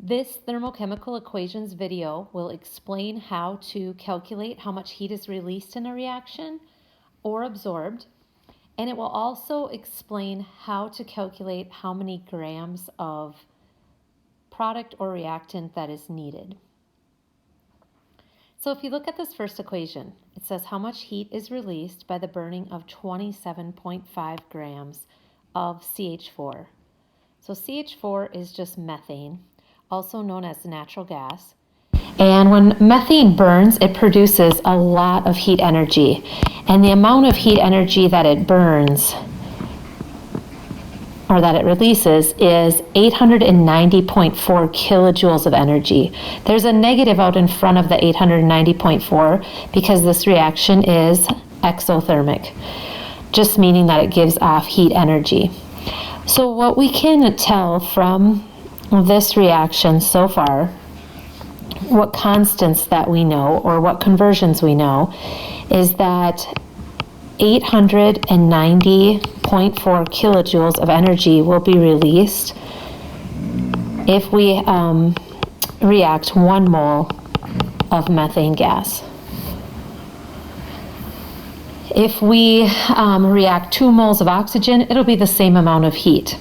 This thermochemical equations video will explain how to calculate how much heat is released in a reaction or absorbed, and it will also explain how to calculate how many grams of product or reactant that is needed. So if you look at this first equation, it says how much heat is released by the burning of 27.5 grams of CH4. So CH4 is just methane, also known as natural gas. And when methane burns, it produces a lot of heat energy. And the amount of heat energy that it burns, or that it releases, is 890.4 kilojoules of energy. There's a negative out in front of the 890.4 because this reaction is exothermic, just meaning that it gives off heat energy. So what we can tell from this reaction so far, what constants that we know or what conversions we know, is that 890.4 kilojoules of energy will be released if we react 1 mole of methane gas. If we react 2 moles of oxygen, it'll be the same amount of heat.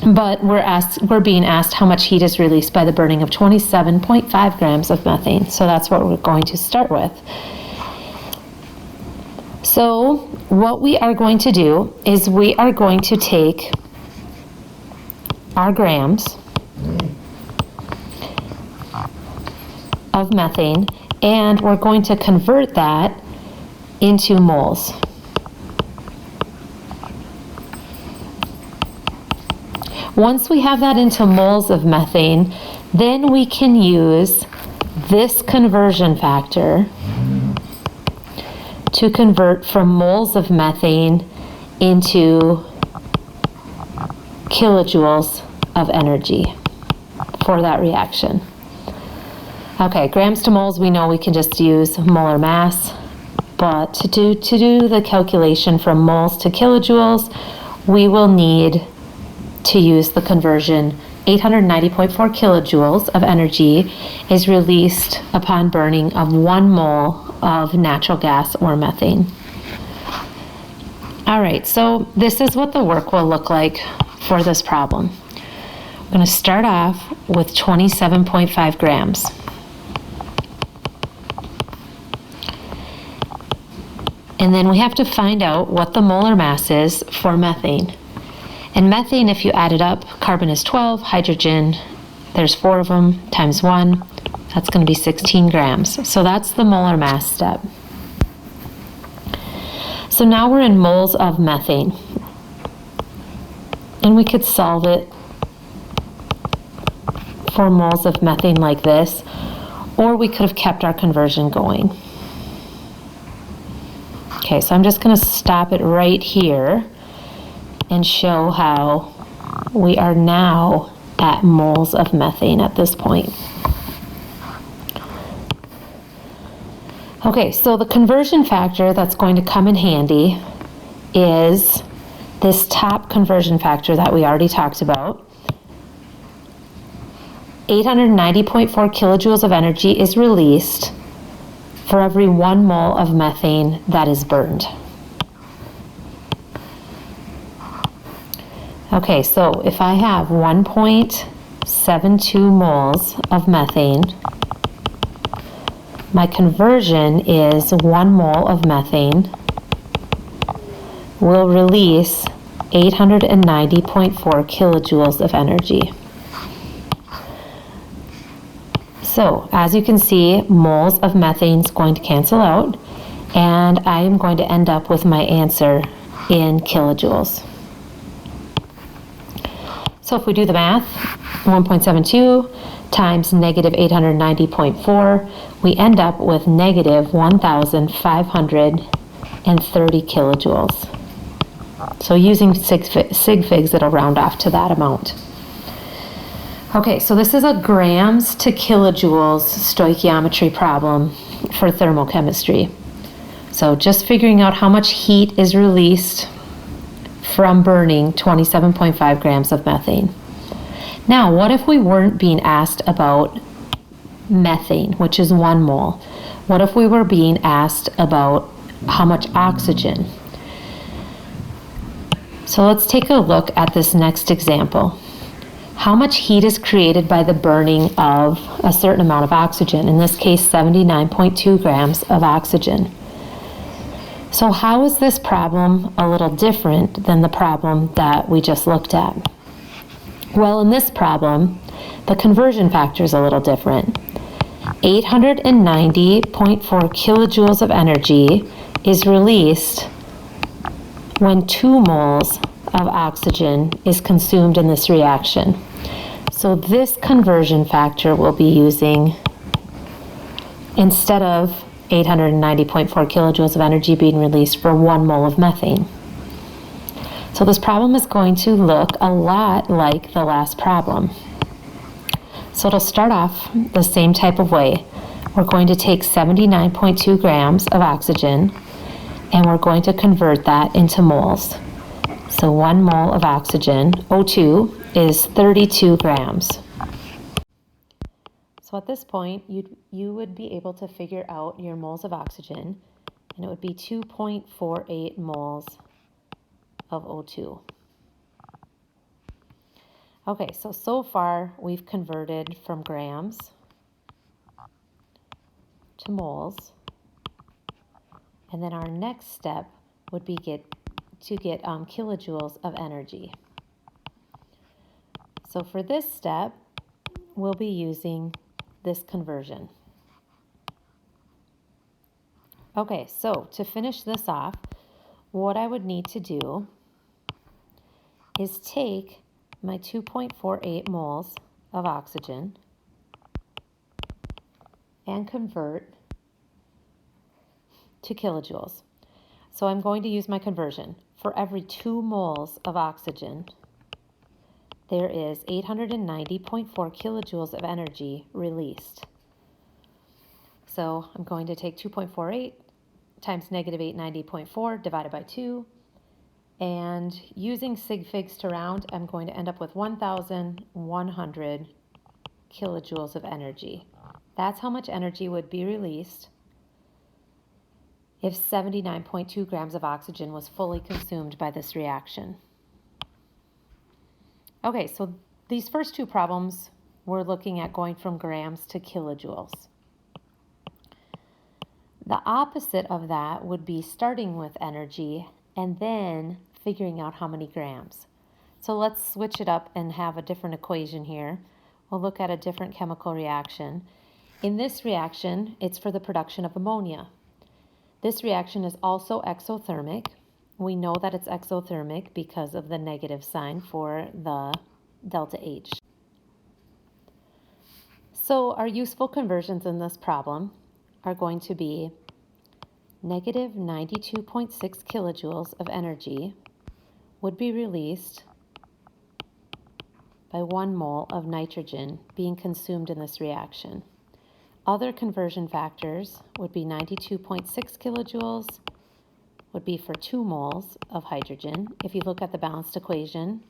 But we're being asked how much heat is released by the burning of 27.5 grams of methane. So that's what we're going to start with. So what we are going to do is we are going to take our grams of methane and we're going to convert that into moles. Once we have that into moles of methane, then we can use this conversion factor to convert from moles of methane into kilojoules of energy for that reaction. Okay, grams to moles, we know we can just use molar mass, but to do the calculation from moles to kilojoules, we will need to use the conversion. 890.4 kilojoules of energy is released upon burning of 1 mole of natural gas or methane. All right, so this is what the work will look like for this problem. I'm going to start off with 27.5 grams. And then we have to find out what the molar mass is for methane. And methane, if you add it up, carbon is 12, hydrogen, there's 4 of them, times 1, that's going to be 16 grams. So that's the molar mass step. So now we're in moles of methane. And we could solve it for moles of methane like this, or we could have kept our conversion going. Okay, so I'm just going to stop it right here and show how we are now at moles of methane at this point. Okay, so the conversion factor that's going to come in handy is this top conversion factor that we already talked about. 890.4 kilojoules of energy is released for every 1 mole of methane that is burned. Okay, so if I have 1.72 moles of methane, my conversion is 1 mole of methane will release 890.4 kilojoules of energy. So as you can see, moles of methane is going to cancel out, and I am going to end up with my answer in kilojoules. So if we do the math, 1.72 times negative 890.4, we end up with negative 1,530 kilojoules. So using sig figs, it'll round off to that amount. Okay, so this is a grams to kilojoules stoichiometry problem for thermochemistry. So just figuring out how much heat is released from burning 27.5 grams of methane. Now, what if we weren't being asked about methane, which is 1 mole? What if we were being asked about how much oxygen? So let's take a look at this next example. How much heat is created by the burning of a certain amount of oxygen? In this case, 79.2 grams of oxygen. So how is this problem a little different than the problem that we just looked at? Well, in this problem, the conversion factor is a little different. 890.4 kilojoules of energy is released when 2 moles of oxygen is consumed in this reaction. So this conversion factor we'll be using, instead of 890.4 kilojoules of energy being released for 1 mole of methane. So this problem is going to look a lot like the last problem. So it'll start off the same type of way. We're going to take 79.2 grams of oxygen and we're going to convert that into moles. So 1 mole of oxygen, O2, is 32 grams. So at this point, you would be able to figure out your moles of oxygen, and it would be 2.48 moles of O2. Okay, so far we've converted from grams to moles, and then our next step would be to get kilojoules of energy. So for this step, we'll be using this conversion. Okay, so to finish this off, what I would need to do is take my 2.48 moles of oxygen and convert to kilojoules. So I'm going to use my conversion. For every 2 moles of oxygen, there is 890.4 kilojoules of energy released. So I'm going to take 2.48 times negative 890.4 divided by 2. And using sig figs to round, I'm going to end up with 1,100 kilojoules of energy. That's how much energy would be released if 79.2 grams of oxygen was fully consumed by this reaction. Okay, so these first 2 problems, we're looking at going from grams to kilojoules. The opposite of that would be starting with energy and then figuring out how many grams. So let's switch it up and have a different equation here. We'll look at a different chemical reaction. In this reaction, it's for the production of ammonia. This reaction is also exothermic. We know that it's exothermic because of the negative sign for the delta H. So our useful conversions in this problem are going to be negative 92.6 kilojoules of energy would be released by 1 mole of nitrogen being consumed in this reaction. Other conversion factors would be 92.6 kilojoules would be for 2 moles of hydrogen. If you look at the balanced equation,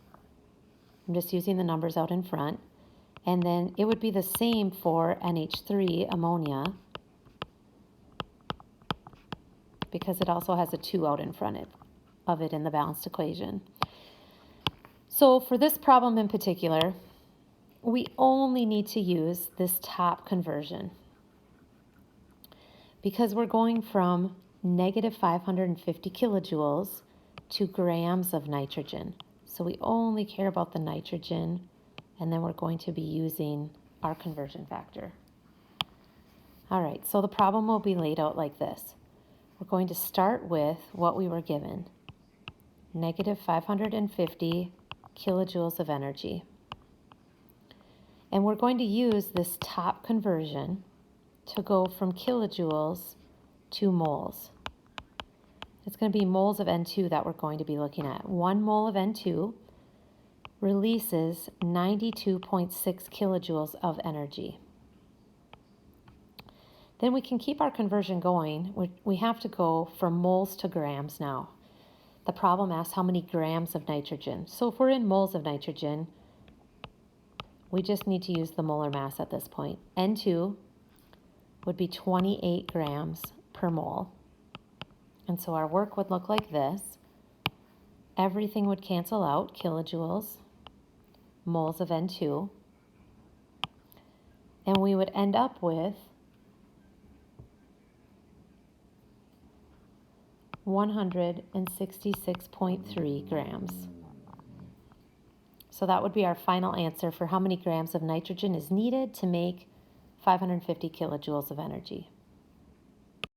I'm just using the numbers out in front, and then it would be the same for NH3 ammonia because it also has a 2 out in front of it in the balanced equation. So for this problem in particular, we only need to use this top conversion because we're going from negative 550 kilojoules to grams of nitrogen. So we only care about the nitrogen, and then we're going to be using our conversion factor. All right, so the problem will be laid out like this. We're going to start with what we were given, negative 550 kilojoules of energy. And we're going to use this top conversion to go from kilojoules to moles. It's going to be moles of N2 that we're going to be looking at. 1 mole of N2 releases 92.6 kilojoules of energy. Then we can keep our conversion going. We have to go from moles to grams now. The problem asks how many grams of nitrogen. So if we're in moles of nitrogen, We just need to use the molar mass at this point. N2 would be 28 grams per mole. And so our work would look like this. Everything would cancel out, kilojoules, moles of N2. And we would end up with 166.3 grams. So that would be our final answer for how many grams of nitrogen is needed to make 550 kilojoules of energy.